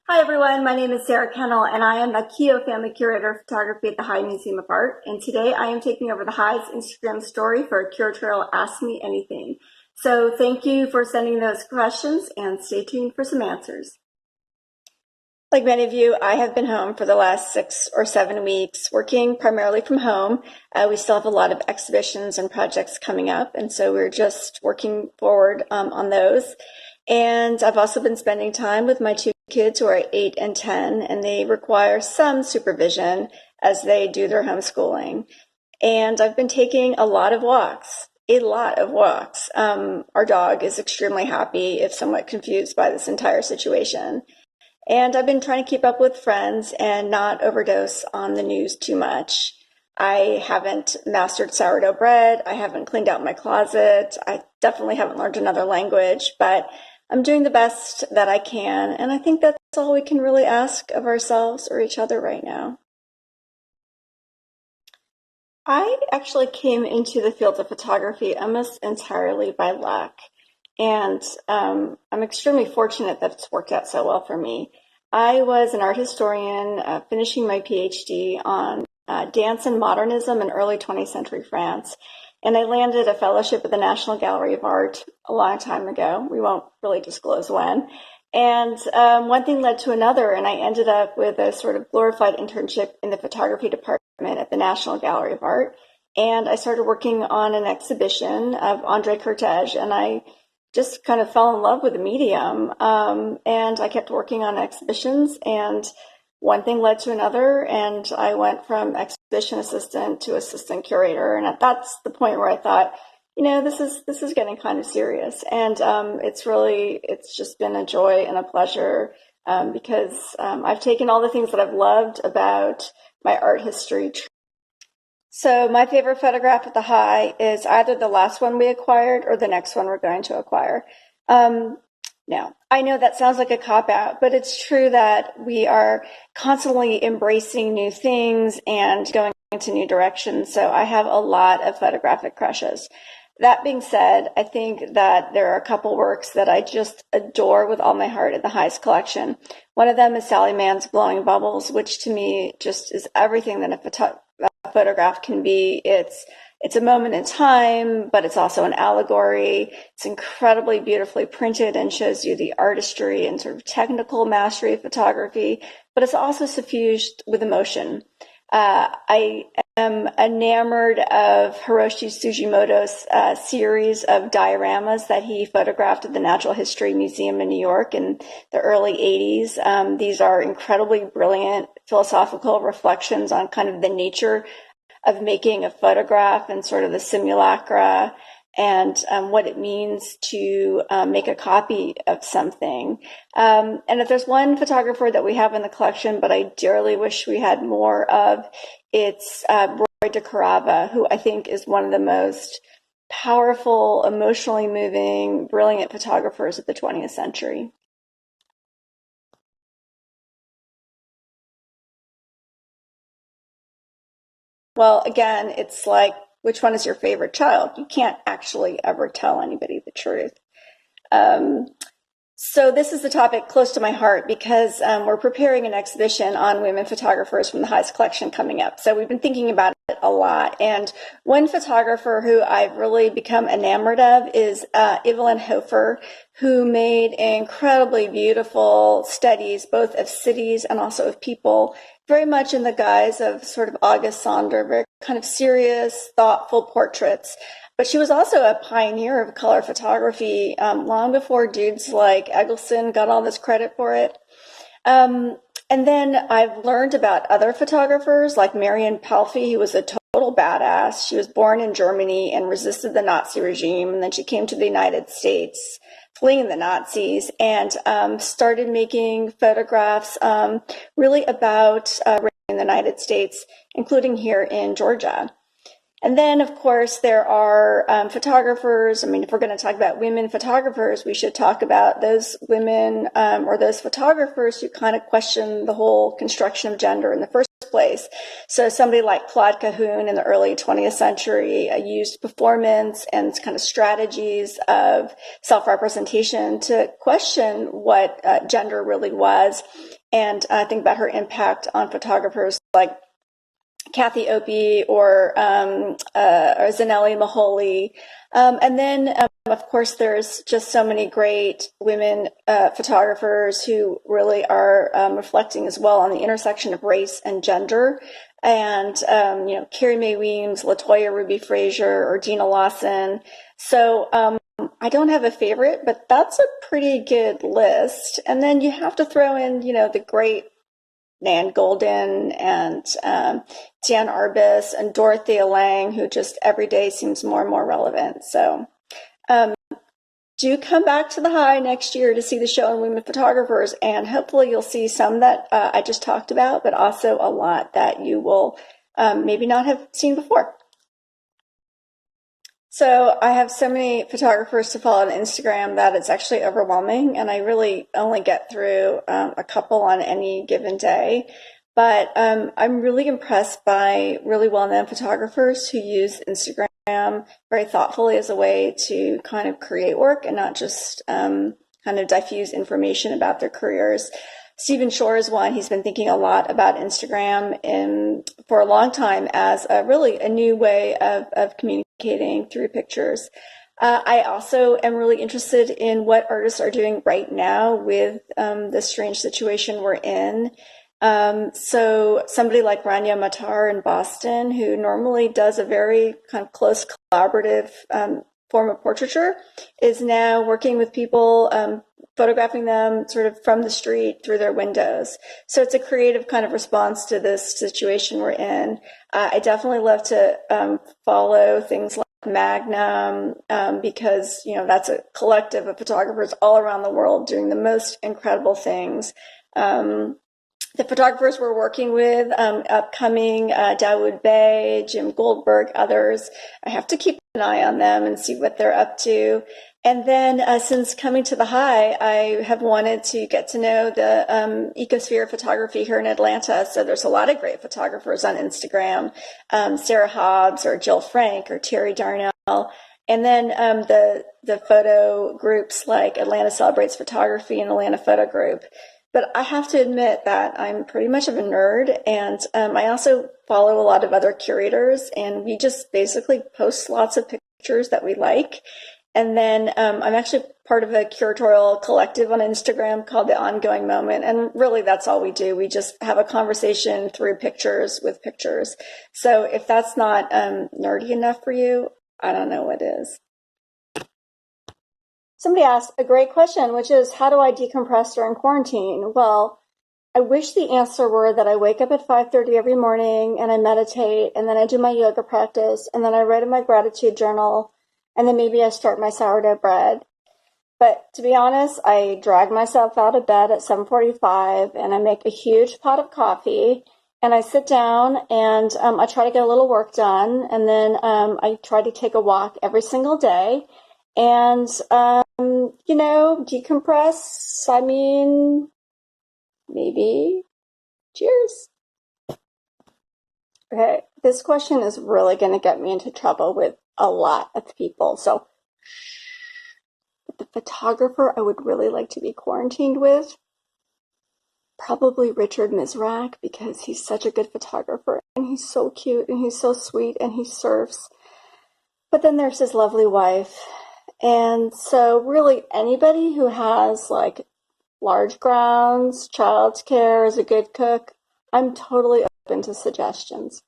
Hi everyone, my name is Sarah Kennel and I am the Keough Family Curator of Photography at the High Museum of Art. And today I am taking over the High's Instagram story for a curatorial Ask Me Anything. So thank you for sending those questions and stay tuned for some answers. Like many of you, I have been home for the last 6 or 7 weeks, working primarily from home. We still have a lot of exhibitions and projects coming up, and so we're just working forward on those. And I've also been spending time with my two kids who are 8 and 10, and they require some supervision as they do their homeschooling. And I've been taking a lot of walks. Our dog is extremely happy, if somewhat confused by this entire situation. And I've been trying to keep up with friends and not overdose on the news too much. I haven't mastered sourdough bread. I haven't cleaned out my closet. I definitely haven't learned another language, but I'm doing the best that I can. And I think that's all we can really ask of ourselves or each other right now. I actually came into the field of photography almost entirely by luck. And I'm extremely fortunate that it's worked out so well for me. I was an art historian finishing my PhD on dance and modernism in early 20th century France. And I landed a fellowship at the National Gallery of Art a long time ago. We won't really disclose when. And one thing led to another, and I ended up with a sort of glorified internship in the photography department at the National Gallery of Art. And I started working on an exhibition of André Cortege, and I just kind of fell in love with the medium. And I kept working on exhibitions, and one thing led to another, and I went from exhibition assistant to assistant curator. And that's the point where I thought, this is getting kind of serious. And it's just been a joy and a pleasure because I've taken all the things that I've loved about my art history. So my favorite photograph at the High is either the last one we acquired or the next one we're going to acquire. Now, I know that sounds like a cop-out, but it's true that we are constantly embracing new things and going into new directions. So I have a lot of photographic crushes. That being said, I think that there are a couple works that I just adore with all my heart in the High's collection. One of them is Sally Mann's Glowing Bubbles, which to me just is everything that a photograph can be. It's a moment in time, but it's also an allegory. It's incredibly beautifully printed and shows you the artistry and sort of technical mastery of photography, but it's also suffused with emotion. I am enamored of Hiroshi Sugimoto's series of dioramas that he photographed at the Natural History Museum in New York in the early 80s. These are incredibly brilliant philosophical reflections on kind of the nature of making a photograph and sort of the simulacra and what it means to make a copy of something. And if there's one photographer that we have in the collection, but I dearly wish we had more of, it's Roy de Carava, who I think is one of the most powerful, emotionally moving, brilliant photographers of the 20th century. Well, again, it's like, which one is your favorite child? You can't actually ever tell anybody the truth. So this is the topic close to my heart because we're preparing an exhibition on women photographers from the High's collection coming up. So we've been thinking about it a lot. And one photographer who I've really become enamored of is Evelyn Hofer, who made incredibly beautiful studies, both of cities and also of people, very much in the guise of sort of August Sander, very kind of serious, thoughtful portraits. But she was also a pioneer of color photography long before dudes like Eggleston got all this credit for it. And then I've learned about other photographers like Marion Palfy, who was a total badass. She was born in Germany and resisted the Nazi regime. And then she came to the United States, fleeing the Nazis, and started making photographs really about in the United States, including here in Georgia. And then, of course, there are photographers. I mean, if we're going to talk about women photographers, we should talk about those women or those photographers who kind of question the whole construction of gender in the first place. So somebody like Claude Cahun in the early 20th century used performance and kind of strategies of self-representation to question what gender really was. And I think about her impact on photographers like Kathy Opie or Zanelli Maholi. And then, of course, there's just so many great women photographers who really are reflecting as well on the intersection of race and gender. And, Carrie Mae Weems, LaToya Ruby Frazier, or Dina Lawson. So I don't have a favorite, but that's a pretty good list. And then you have to throw in, the great Nan Golden and Dan Arbus and Dorothea Lange, who just every day seems more and more relevant. So do come back to the High next year to see the show on women photographers, and hopefully you'll see some that I just talked about, but also a lot that you will maybe not have seen before. So I have so many photographers to follow on Instagram that it's actually overwhelming, and I really only get through a couple on any given day. But I'm really impressed by really well-known photographers who use Instagram very thoughtfully as a way to kind of create work and not just kind of diffuse information about their careers. Stephen Shore is one. He's been thinking a lot about Instagram for a long time as really a new way of communicating through pictures. I also am really interested in what artists are doing right now with the strange situation we're in. So somebody like Rania Matar in Boston, who normally does a very kind of close collaborative form of portraiture, is now working with people, photographing them sort of from the street through their windows. So it's a creative kind of response to this situation we're in. I definitely love to follow things like Magnum because, that's a collective of photographers all around the world doing the most incredible things. The photographers we're working with, upcoming, Dogwood Bay, Jim Goldberg, others, I have to keep an eye on them and see what they're up to. And then since coming to the High, I have wanted to get to know the ecosphere photography here in Atlanta. So there's a lot of great photographers on Instagram, Sarah Hobbs or Jill Frank or Terry Darnell. And then the photo groups like Atlanta Celebrates Photography and Atlanta Photo Group. But I have to admit that I'm pretty much of a nerd, and I also follow a lot of other curators, and we just basically post lots of pictures that we like. And then I'm actually part of a curatorial collective on Instagram called The Ongoing Moment, and really that's all we do. We just have a conversation through pictures with pictures. So if that's not nerdy enough for you, I don't know what is. Somebody asked a great question, which is, how do I decompress during quarantine? Well, I wish the answer were that I wake up at 5:30 every morning and I meditate, and then I do my yoga practice, and then I write in my gratitude journal, and then maybe I start my sourdough bread. But to be honest, I drag myself out of bed at 7:45, and I make a huge pot of coffee, and I sit down, and I try to get a little work done, and then I try to take a walk every single day. And, decompress, I mean, maybe. Cheers. Okay, this question is really going to get me into trouble with a lot of people. So, the photographer I would really like to be quarantined with, probably Richard Mizrak, because he's such a good photographer, and he's so cute, and he's so sweet, and he surfs. But then there's his lovely wife. And so really anybody who has like large grounds, childcare, is a good cook, I'm totally open to suggestions.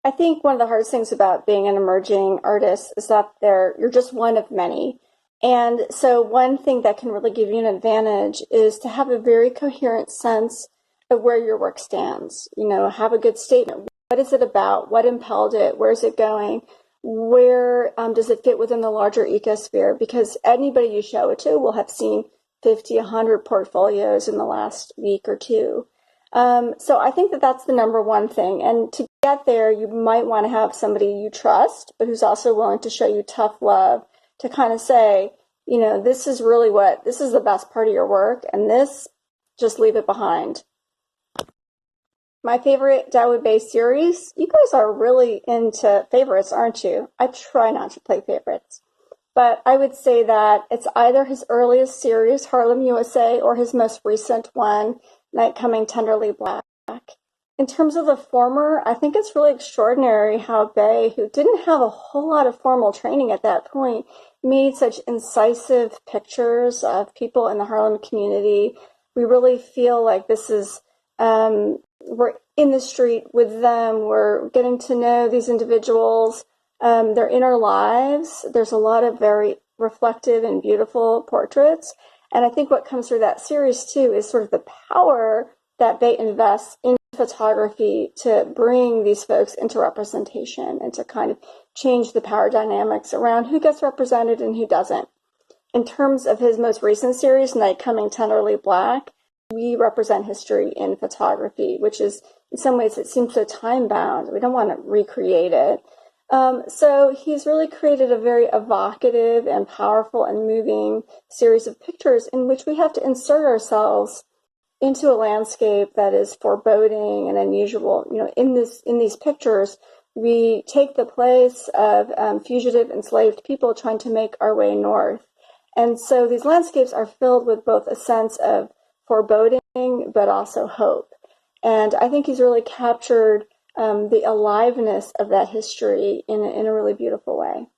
I think one of the hardest things about being an emerging artist is that you're just one of many. And so one thing that can really give you an advantage is to have a very coherent sense of where your work stands. Have a good statement. What is it about? What impelled it? Where's it going? Where does it fit within the larger ecosphere? Because anybody you show it to will have seen 50, 100 portfolios in the last week or two. So I think that that's the number one thing. And to get there, you might want to have somebody you trust, but who's also willing to show you tough love to kind of say, this is the best part of your work, and this, just leave it behind. My favorite Dogwood Bay series. You guys are really into favorites, aren't you? I try not to play favorites. But I would say that it's either his earliest series, Harlem, USA, or his most recent one, Night Coming Tenderly Black. In terms of the former, I think it's really extraordinary how Bay, who didn't have a whole lot of formal training at that point, made such incisive pictures of people in the Harlem community. We really feel like this is, we're in the street with them, we're getting to know these individuals, their inner lives. There's a lot of very reflective and beautiful portraits. And I think what comes through that series too is sort of the power that Bay invests in photography to bring these folks into representation and to kind of change the power dynamics around who gets represented and who doesn't. In terms of his most recent series, Night Coming Tenderly Black, we represent history in photography, which is, in some ways, it seems so time-bound. We don't want to recreate it. So he's really created a very evocative and powerful and moving series of pictures in which we have to insert ourselves into a landscape that is foreboding and unusual. You know, in these pictures, we take the place of fugitive enslaved people trying to make our way north. And so these landscapes are filled with both a sense of foreboding, but also hope. And I think he's really captured the aliveness of that history in a really beautiful way.